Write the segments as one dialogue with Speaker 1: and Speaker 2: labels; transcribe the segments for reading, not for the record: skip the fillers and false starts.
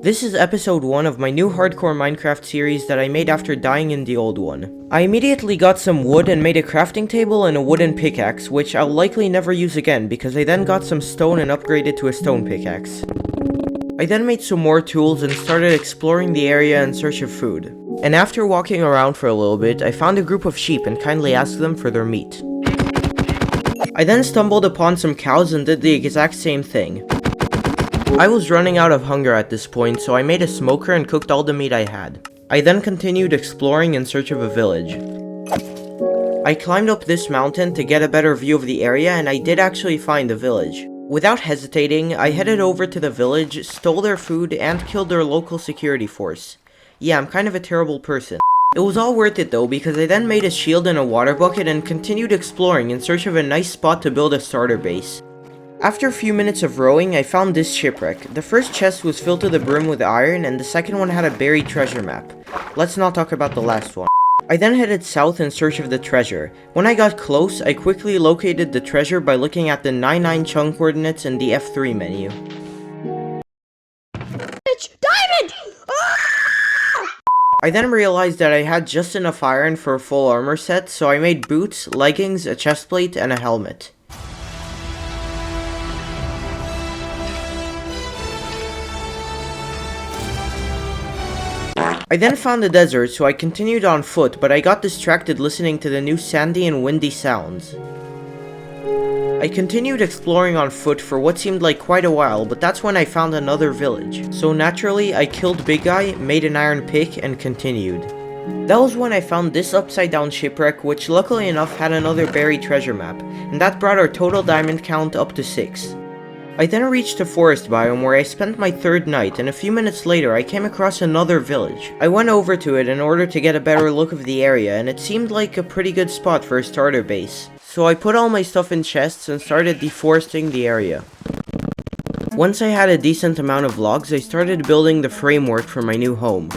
Speaker 1: This is episode 1 of my new hardcore Minecraft series that I made after dying in the old one. I immediately got some wood and made a crafting table and a wooden pickaxe, which I'll likely never use again because I then got some stone and upgraded to a stone pickaxe. I then made some more tools and started exploring the area in search of food. And after walking around for a little bit, I found a group of sheep and kindly asked them for their meat. I then stumbled upon some cows and did the exact same thing. I was running out of hunger at this point, so I made a smoker and cooked all the meat I had. I then continued exploring in search of a village. I climbed up this mountain to get a better view of the area, and I did actually find a village. Without hesitating, I headed over to the village, stole their food, and killed their local security force. Yeah, I'm kind of a terrible person. It was all worth it though, because I then made a shield and a water bucket and continued exploring in search of a nice spot to build a starter base. After a few minutes of rowing, I found this shipwreck. The first chest was filled to the brim with iron, and the second one had a buried treasure map. Let's not talk about the last one. I then headed south in search of the treasure. When I got close, I quickly located the treasure by looking at the 99 chunk coordinates in the F3 menu.
Speaker 2: Diamond!
Speaker 1: I then realized that I had just enough iron for a full armor set, so I made boots, leggings, a chestplate, and a helmet. I then found the desert, so I continued on foot, but I got distracted listening to the new sandy and windy sounds. I continued exploring on foot for what seemed like quite a while, but that's when I found another village. So naturally, I killed Big Guy, made an iron pick, and continued. That was when I found this upside down shipwreck, which luckily enough had another buried treasure map, and that brought our total diamond count up to 6. I then reached a forest biome where I spent my third night, and a few minutes later I came across another village. I went over to it in order to get a better look of the area, and it seemed like a pretty good spot for a starter base. So I put all my stuff in chests and started deforesting the area. Once I had a decent amount of logs, I started building the framework for my new home.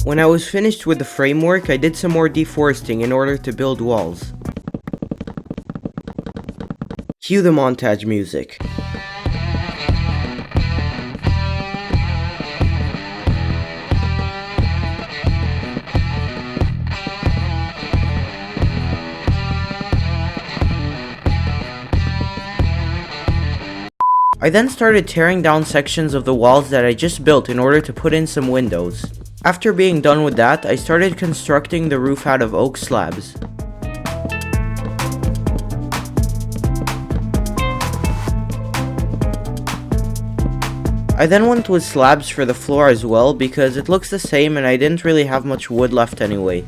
Speaker 1: When I was finished with the framework, I did some more deforesting in order to build walls. Cue the montage music. I then started tearing down sections of the walls that I just built in order to put in some windows. After being done with that, I started constructing the roof out of oak slabs. I then went with slabs for the floor as well because it looks the same and I didn't really have much wood left anyway.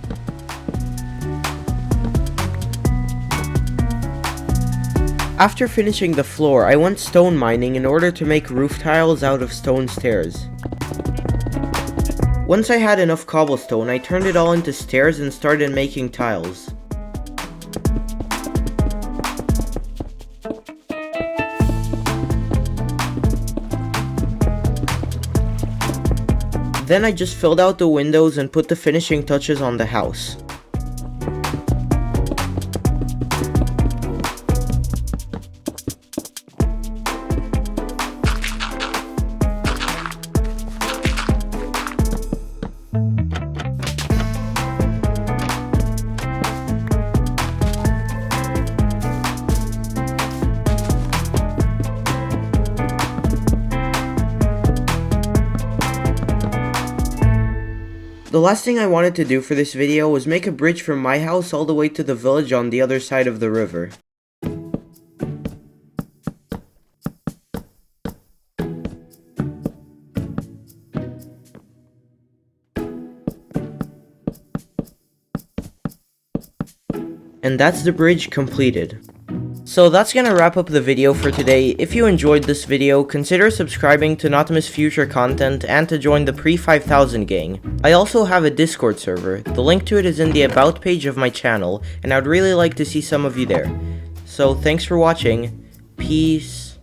Speaker 1: After finishing the floor, I went stone mining in order to make roof tiles out of stone stairs. Once I had enough cobblestone, I turned it all into stairs and started making tiles. Then I just filled out the windows and put the finishing touches on the house. The last thing I wanted to do for this video was make a bridge from my house all the way to the village on the other side of the river. And that's the bridge completed. So that's gonna wrap up the video for today. If you enjoyed this video, consider subscribing to not miss future content and to join the Pre-5000 gang. I also have a Discord server. The link to it is in the about page of my channel, and I'd really like to see some of you there. So thanks for watching. Peace.